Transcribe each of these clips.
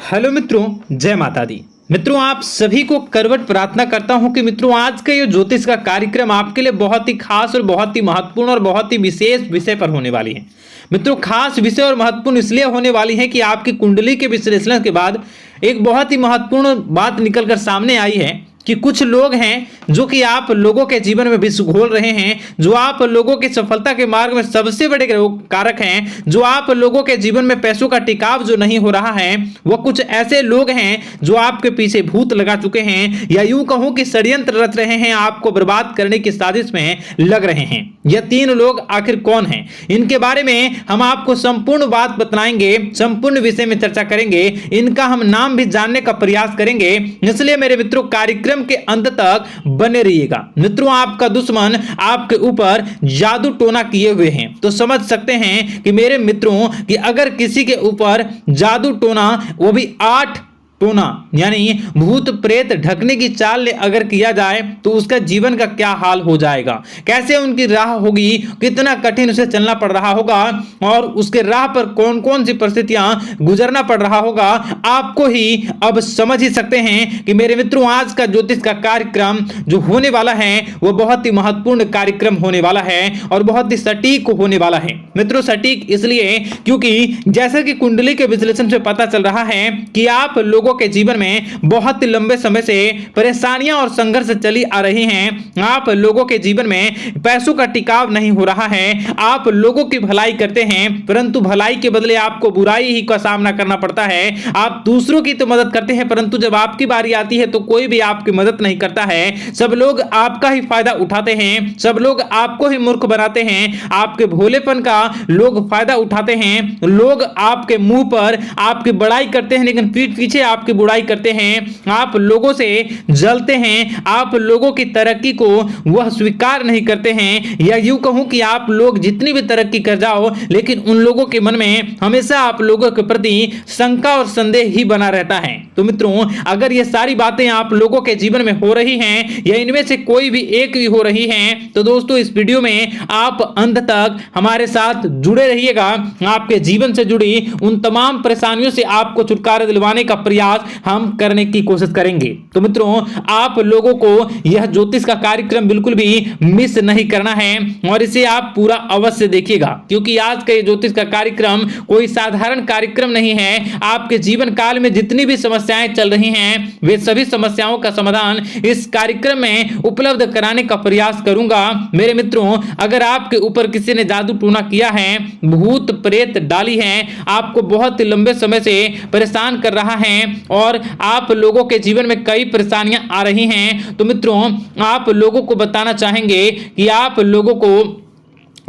Hello मित्रों, जय माता दी। मित्रों, आप सभी को करवट प्रार्थना करता हूं कि मित्रों आज का ये ज्योतिष का कार्यक्रम आपके लिए बहुत ही खास और बहुत ही महत्वपूर्ण और बहुत ही विशेष विषय पर होने वाली है। मित्रों, खास विषय और महत्वपूर्ण इसलिए होने वाली है कि आपकी कुंडली के विश्लेषण के बाद एक बहुत ही महत्वपूर्ण बात निकलकर सामने आई है कि कुछ लोग हैं जो कि आप लोगों के जीवन में विष घोल रहे हैं, जो आप लोगों की सफलता के मार्ग में सबसे बड़े कारक हैं, जो आप लोगों के जीवन में पैसों का टिकाव जो नहीं हो रहा है, वह कुछ ऐसे लोग हैं जो आपके पीछे भूत लगा चुके हैं या यूं कहूं कि षड्यंत्र रच रहे हैं, आपको बर्बाद करने की साजिश में लग रहे हैं। यह तीन लोग आखिर कौन हैं, इनके बारे में हम आपको संपूर्ण बात बताएंगे, संपूर्ण विषय में चर्चा करेंगे, इनका हम नाम भी जानने का प्रयास करेंगे। इसलिए मेरे मित्रों, कार्यक्रम के अंत तक बने रहिएगा। मित्रों, आपका दुश्मन आपके ऊपर जादू टोना किए हुए हैं, तो समझ सकते हैं कि मेरे मित्रों कि अगर किसी के ऊपर जादू टोना, वो भी 8 टोना यानी भूत प्रेत ढकने की चाल ले अगर किया जाए तो उसका जीवन का क्या हाल हो जाएगा, कैसे उनकी राह होगी, कितना कठिन उसे चलना पड़ रहा होगा और उसके राह पर कौन कौन सी परिस्थितियां गुजरना पड़ रहा होगा, आपको ही अब समझ ही सकते हैं कि मेरे मित्रों आज का ज्योतिष का कार्यक्रम जो होने वाला है वो बहुत ही महत्वपूर्ण कार्यक्रम होने वाला है और बहुत ही सटीक होने वाला है। मित्रों, सटीक इसलिए क्योंकि जैसे कि कुंडली के विश्लेषण से पता चल रहा है कि आप लोगों के जीवन में बहुत लंबे समय से परेशानियां और संघर्ष चली आ रही हैं। आप लोगों के जीवन में पैसों का टिकाव नहीं हो रहा है। आप लोगों की भलाई करते हैं परंतु भलाई के बदले आपको बुराई ही का सामना करना पड़ता है। आप दूसरों की तो मदद करते हैं परंतु जब आपकी बारी आती है तो कोई भी आपकी मदद नहीं करता है। सब लोग आपका ही फायदा उठाते हैं, सब लोग आपको ही मूर्ख बनाते हैं, आपके भोलेपन का लोग फायदा उठाते हैं। लोग आपके मुंह पर आपकी बड़ाई करते हैं लेकिन पीठ पीछे आपकी बुराई करते हैं। आप लोगों से जलते हैं, आप लोगों की तरक्की को वह स्वीकार नहीं करते हैं, या यूं कहूं कि आप लोग जितनी भी तरक्की कर जाओ लेकिन उन लोगों के मन में हमेशा आप लोगों के प्रति शंका और संदेह ही बना रहता है। तो मित्रों, अगर ये सारी बातें आप लोगों के जीवन में हो रही हैं या इनमें से कोई भी एक भी हो रही है तो दोस्तों इस वीडियो में आप अंत तक हमारे साथ जुड़े रहिएगा। आपके जीवन से जुड़ी उन तमाम परेशानियों से आपको छुटकारा दिलवाने का प्रयास हम करने की कोशिश करेंगे। तो मित्रों, आप लोगों को यह ज्योतिष का कार्यक्रम बिल्कुल भी मिस नहीं करना है और इसे आप पूरा अवश्य देखिएगा, क्योंकि आज का ये ज्योतिष का कार्यक्रम कोई साधारण कार्यक्रम नहीं है। आपके जीवन काल में जितनी भी समस्याएं चल रही हैं वे सभी समस्याओं का समाधान इस कार्यक्रम में उपलब्ध कराने का प्रयास करूंगा। मेरे मित्रों, अगर आपके ऊपर किसी ने जादू टूना किया है, भूत प्रेत डाली है, आपको बहुत लंबे समय से परेशान कर रहा है और आप लोगों के जीवन में कई परेशानियां आ रही हैं, तो मित्रों आप लोगों को बताना चाहेंगे कि आप लोगों को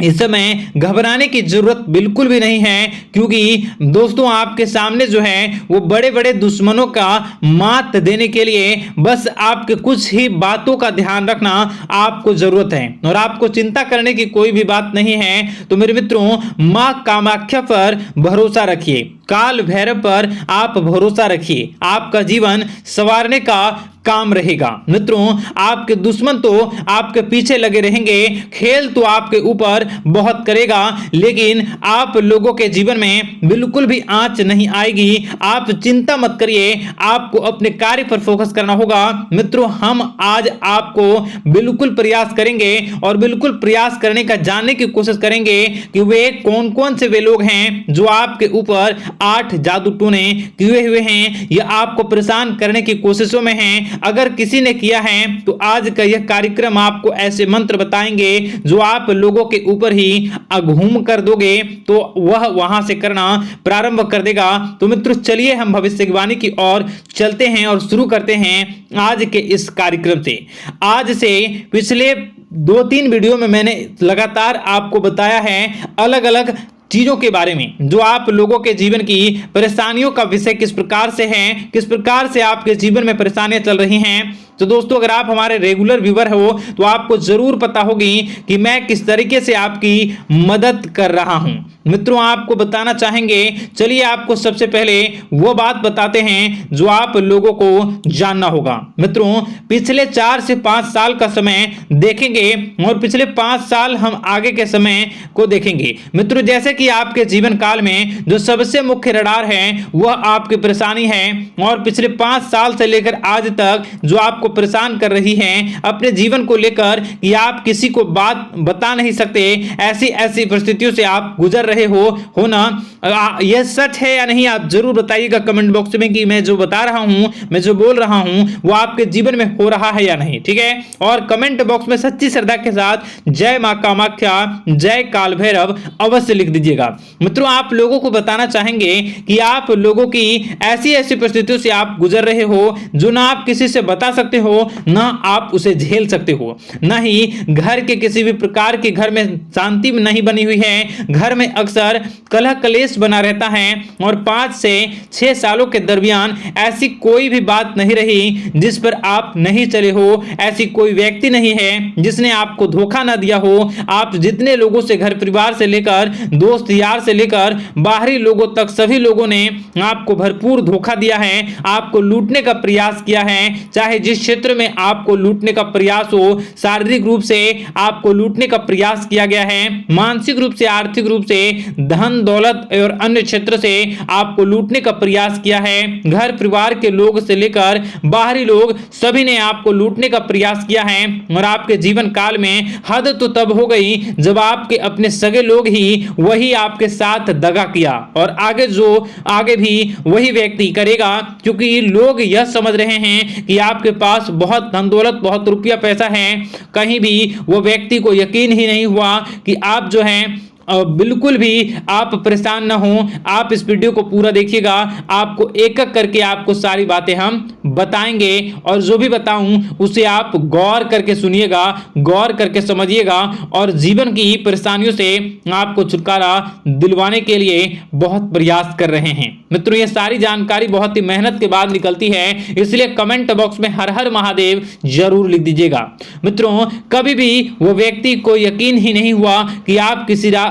इस समय घबराने की जरूरत बिल्कुल भी नहीं है, क्योंकि दोस्तों आपके सामने जो है वो बड़े बड़े दुश्मनों का मात देने के लिए बस आपके कुछ ही बातों का ध्यान रखना आपको जरूरत है और आपको चिंता करने की कोई भी बात नहीं है। तो मेरे मित्रों, मां कामाख्या पर भरोसा रखिए, काल भैरव पर आप भरोसा रखिए, आपका जीवन संवारने का काम रहेगा। मित्रों, आपके दुश्मन तो आपके पीछे लगे रहेंगे, खेल तो आपके ऊपर बहुत करेगा लेकिन आप लोगों के जीवन में बिल्कुल भी आंच नहीं आएगी। आप चिंता मत करिए, आपको अपने कार्य पर फोकस करना होगा। मित्रों, हम आज आपको बिल्कुल प्रयास करेंगे और बिल्कुल प्रयास करने का जानने की कोशिश करेंगे कि वे कौन कौन से वे लोग हैं जो आपके ऊपर 8 जादू टोने किए हुए हैं या आपको परेशान करने की कोशिशों में हैं। अगर किसी ने किया है तो आज का यह कार्यक्रम आपको ऐसे मंत्र बताएंगे जो आप लोगों के ऊपर ही घूम कर दोगे तो वह वहां से करना प्रारंभ कर देगा। तो मित्रों, चलिए हम भविष्यवाणी की ओर चलते हैं और शुरू करते हैं आज के इस कार्यक्रम से। आज से पिछले 2-3 वीडियो में मैंने लगातार आपको बताया है अलग अलग चीजों के बारे में जो आप लोगों के जीवन की परेशानियों का विषय किस प्रकार से है, किस प्रकार से आपके जीवन में परेशानियां चल रही हैं, तो दोस्तों अगर आप हमारे रेगुलर व्यूअर हो तो आपको जरूर पता होगी कि मैं किस तरीके से आपकी मदद कर रहा हूं। मित्रों आपको बताना चाहेंगे, चलिए आपको सबसे पहले वो बात बताते हैं जो आप लोगों को जानना होगा। मित्रों पिछले 4 से 5 साल का समय देखेंगे और पिछले 5 साल हम आगे के समय को देखेंगे। मित्रों जैसे कि आपके जीवन काल में जो सबसे मुख्य रडार है वह आपकी परेशानी है, और पिछले 5 साल से लेकर आज तक जो आपको परेशान कर रही है अपने जीवन को लेकर कि आप किसी को बात बता नहीं सकते, ऐसी ऐसी परिस्थितियों से आप गुजर रहे हो ना, यह सच है या नहीं आप जरूर बताइएगा कमेंट बॉक्स में कि मैं जो बता रहा हूं, मैं जो बोल रहा हूं वो आपके जीवन में हो रहा है या नहीं। ठीक है, और कमेंट बॉक्स में सच्ची श्रद्धा के साथ जय मां कामाख्या, जय काल भैरव अवश्य लिख दीजिएगा। मित्रों आप लोगों को बताना चाहेंगे कि आप लोगों की ऐसी ऐसी परिस्थितियों से आप गुजर रहे हो जो ना आप किसी से बता सकते हो, ना आप उसे झेल सकते हो, ना ही घर के किसी भी प्रकार के घर में शांति नहीं बनी हुई है, घर में अक्सर कलह कलेश बना रहता है, और 5 से 6 सालों के दरमियान ऐसी कोई भी बात नहीं रही जिस पर आप नहीं चले हो, ऐसी कोई व्यक्ति नहीं है जिसने आपको धोखा ना दिया हो। आप जितने लोगों से घर परिवार से लेकर दोस्त यार से लेकर बाहरी लोगों तक सभी लोगों ने आपको भरपूर धोखा दिया है, आपको लूटने का प्रयास किया है, चाहे जिस क्षेत्र में आपको लूटने का प्रयास हो, शारीरिक रूप से आपको लूटने का प्रयास किया गया है, मानसिक रूप से आर्थिक रूप से धन दौलत और अन्य क्षेत्र से आपको लूटने का प्रयास किया है, घर परिवार के लोग से लेकर बाहरी लोग सभी ने आपको लूटने का प्रयास किया है। और आपके जीवन काल में हद तो तब हो गई जब आपके अपने सगे लोग ही वही आपके साथ दगा किया, और आगे भी वही व्यक्ति करेगा, क्योंकि लोग यह समझ रहे हैं कि आपके पास बहुत धन दौलत बहुत रुपया पैसा है। कहीं भी वो व्यक्ति को यकीन ही नहीं हुआ कि आप जो है बिल्कुल भी आप परेशान ना हो। आप इस वीडियो को पूरा देखिएगा, आपको एक एक करके आपको सारी बातें हम बताएंगे, और जो भी बताऊं उसे आप गौर करके सुनिएगा, गौर करके समझिएगा, और जीवन की परेशानियों से आपको छुटकारा दिलवाने के लिए बहुत प्रयास कर रहे हैं। मित्रों ये सारी जानकारी बहुत ही मेहनत के बाद निकलती है, इसलिए कमेंट बॉक्स में हर हर महादेव जरूर लिख दीजिएगा। मित्रों कभी भी वो व्यक्ति को यकीन ही नहीं हुआ कि आप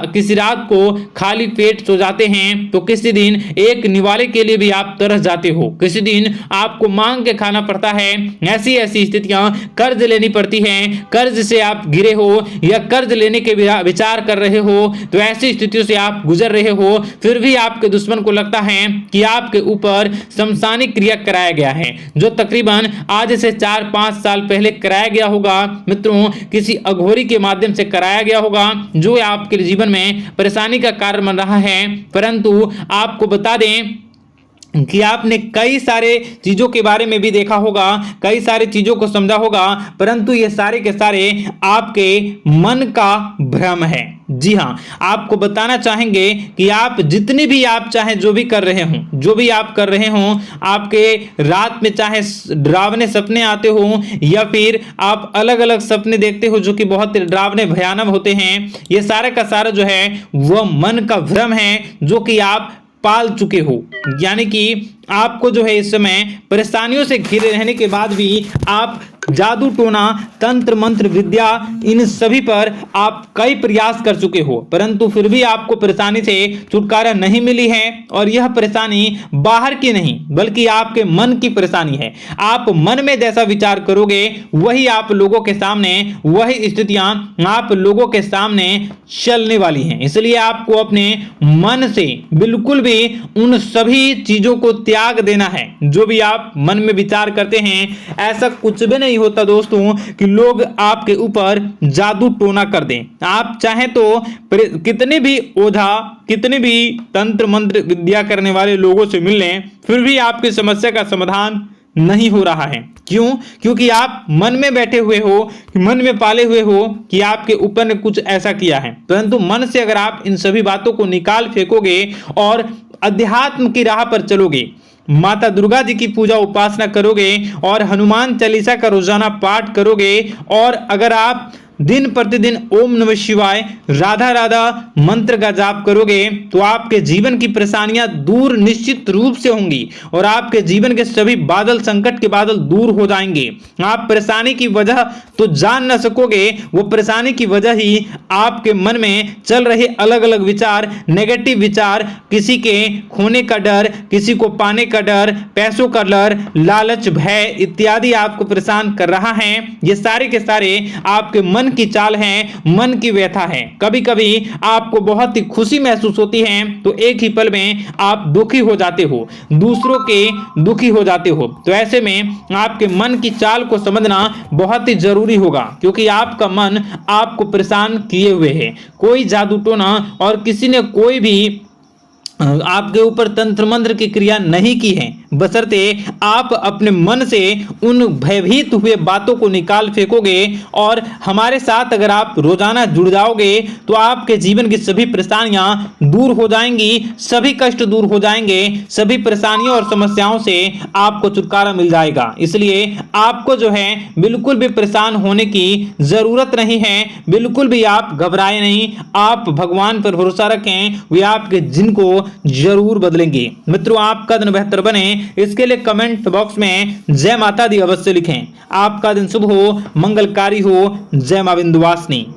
किसी रात को खाली पेट सो जाते हैं, तो किसी दिन एक निवाले के लिए भी आप तरस जाते हो, किसी दिन आपको मांग के खाना पड़ता है, ऐसी ऐसी स्थितियां कर्ज लेनी पड़ती हैं, कर्ज से आप गिरे हो या कर्ज लेने के विचार कर रहे हो, तो ऐसी स्थितियों से आप गुजर रहे हो, फिर भी आपके दुश्मन को लगता है कि आपके ऊपर शमशानी क्रिया कराया गया है, जो तकरीबन आज से 4-5 साल पहले कराया गया होगा। मित्रों किसी अघोरी के माध्यम से कराया गया होगा, जो आपके जीवन में परेशानी का कारण बन रहा है। परंतु आपको बता दें कि आपने कई सारे चीजों के बारे में भी देखा होगा, कई सारी चीजों को समझा होगा, परंतु ये सारे के सारे आपके मन का भ्रम है। जी हाँ, आपको बताना चाहेंगे कि आप जितनी भी आप चाहे जो भी कर रहे हो, जो भी आप कर रहे हो, आपके रात में चाहे डरावने सपने आते हो या फिर आप अलग अलग सपने देखते हो जो कि बहुत डरावने भयानक होते हैं, ये सारा का सारा जो है वह मन का भ्रम है जो कि आप पाल चुके हो। यानी कि आपको जो है इस समय परेशानियों से घिरे रहने के बाद भी आप जादू टोना तंत्र मंत्र विद्या इन सभी पर आप कई प्रयास कर चुके हो, परंतु फिर भी आपको परेशानी से छुटकारा नहीं मिली है। और यह परेशानी बाहर की नहीं बल्कि आपके मन की परेशानी है। आप मन में जैसा विचार करोगे वही आप लोगों के सामने, वही स्थितियां आप लोगों के सामने चलने वाली हैं। इसलिए आपको अपने मन से बिल्कुल भी उन सभी चीजों को त्याग देना है जो भी आप मन में विचार करते हैं। ऐसा कुछ भी नहीं होता दोस्तों कि लोग आपके ऊपर जादू टोना कर दें। आप चाहें तो कितने भी ओझा, कितने भी तंत्र मंत्र विद्या करने वाले लोगों से मिल लें, फिर भी आपकी समस्या का समाधान नहीं हो रहा है। क्यों? क्योंकि आप मन में बैठे हुए हो, मन में पाले हुए हो कि आपके ऊपर ने कुछ ऐसा किया है। परंतु मन से अगर आप इन सभी बातों को निकाल फेंकोगे और अध्यात्म की राह पर चलोगे, माता दुर्गा जी की पूजा उपासना करोगे और हनुमान चालीसा का रोजाना पाठ करोगे, और अगर आप दिन प्रतिदिन ओम नमः शिवाय, राधा राधा मंत्र का जाप करोगे तो आपके जीवन की परेशानियां दूर निश्चित रूप से होंगी और आपके जीवन के सभी बादल, संकट के बादल दूर हो जाएंगे। आप परेशानी की वजह तो जान न सकोगे, वो परेशानी की वजह ही आपके मन में चल रहे अलग अलग विचार, नेगेटिव विचार, किसी के खोने का डर, किसी को पाने का डर, पैसों का डर, लालच, भय इत्यादि आपको परेशान कर रहा है। ये सारे के सारे आपके मन की चाल हैं, मन की व्यथा है। कभी कभी आपको बहुत ही खुशी महसूस होती है तो एक ही पल में आप दुखी हो जाते हो, दूसरों के दुखी हो जाते हो। तो ऐसे में आपके मन की चाल को समझना बहुत ही जरूरी होगा, क्योंकि आपका मन आपको परेशान किए हुए है। कोई जादू टोना और किसी ने कोई भी आपके ऊपर तंत्र मंत्र की क्रिया नहीं की है, बशर्ते आप अपने मन से उन भयभीत हुए बातों को निकाल फेंकोगे और हमारे साथ अगर आप रोजाना जुड़ जाओगे तो आपके जीवन की सभी परेशानियां दूर हो जाएंगी, सभी कष्ट दूर हो जाएंगे, सभी परेशानियों और समस्याओं से आपको छुटकारा मिल जाएगा। इसलिए आपको जो है बिल्कुल भी परेशान होने की जरूरत नहीं है, बिल्कुल भी आप घबराए नहीं। आप भगवान पर भरोसा रखें, वे आपके जिन को जरूर बदलेंगे। मित्रों, आपका दिन बेहतर बने इसके लिए कमेंट बॉक्स में जय माता दी अवश्य लिखें। आपका दिन शुभ हो, मंगलकारी हो। जय मां विंध्यवासिनी।